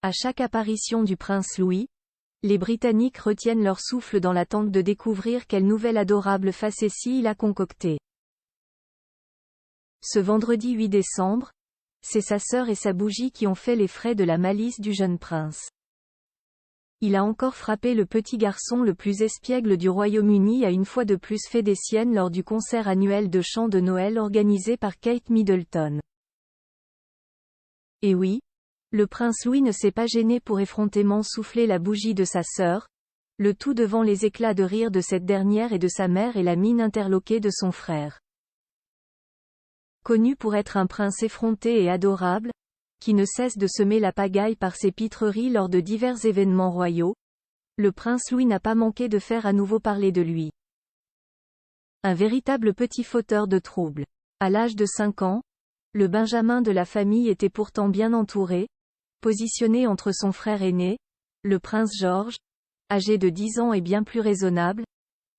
À chaque apparition du prince Louis, les Britanniques retiennent leur souffle dans l'attente de découvrir quelle nouvelle adorable facétie il a concoctée. Ce vendredi 8 décembre, c'est sa sœur et sa bougie qui ont fait les frais de la malice du jeune prince. Il a encore frappé le petit garçon le plus espiègle du Royaume-Uni a une fois de plus fait des siennes lors du concert annuel de chant de Noël organisé par Kate Middleton. Et oui, le prince Louis ne s'est pas gêné pour effrontément souffler la bougie de sa sœur, le tout devant les éclats de rire de cette dernière et de sa mère et la mine interloquée de son frère. Connu pour être un prince effronté et adorable, qui ne cesse de semer la pagaille par ses pitreries lors de divers événements royaux, le prince Louis n'a pas manqué de faire à nouveau parler de lui. Un véritable petit fauteur de troubles. À l'âge de 5 ans, le Benjamin de la famille était pourtant bien entouré, positionné entre son frère aîné, le prince George, âgé de 10 ans et bien plus raisonnable,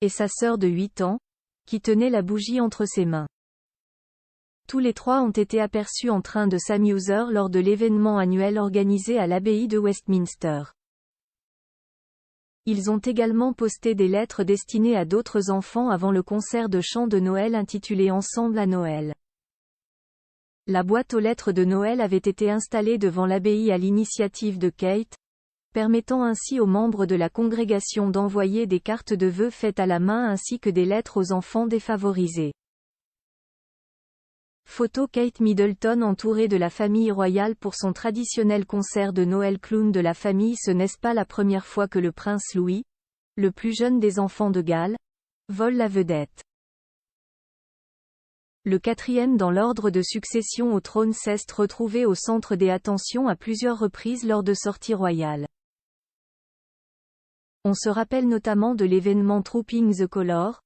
et sa sœur de 8 ans, qui tenait la bougie entre ses mains. Tous les trois ont été aperçus en train de s'amuser lors de l'événement annuel organisé à l'abbaye de Westminster. Ils ont également posté des lettres destinées à d'autres enfants avant le concert de chant de Noël intitulé Ensemble à Noël. La boîte aux lettres de Noël avait été installée devant l'abbaye à l'initiative de Kate, permettant ainsi aux membres de la congrégation d'envoyer des cartes de vœux faites à la main ainsi que des lettres aux enfants défavorisés. Photo Kate Middleton entourée de la famille royale pour son traditionnel concert de Noël. Clown de la famille. Ce n'est pas la première fois que le prince Louis, le plus jeune des enfants de Galles, vole la vedette. Le quatrième dans l'ordre de succession au trône s'est retrouvé au centre des attentions à plusieurs reprises lors de sorties royales. On se rappelle notamment de l'événement Trooping the Colour,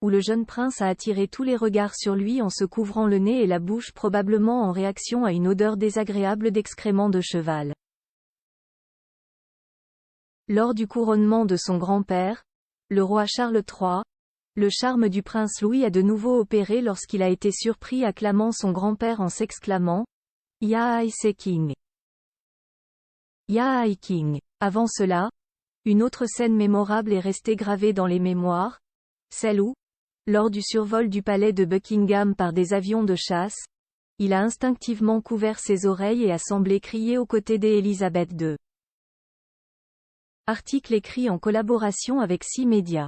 où le jeune prince a attiré tous les regards sur lui en se couvrant le nez et la bouche probablement en réaction à une odeur désagréable d'excréments de cheval. Lors du couronnement de son grand-père, le roi Charles III, le charme du prince Louis a de nouveau opéré lorsqu'il a été surpris acclamant son grand-père en s'exclamant « Ya I King ». Ya I King. Avant cela, une autre scène mémorable est restée gravée dans les mémoires, celle où, lors du survol du palais de Buckingham par des avions de chasse, il a instinctivement couvert ses oreilles et a semblé crier aux côtés d'Élisabeth II. Article écrit en collaboration avec 6 médias.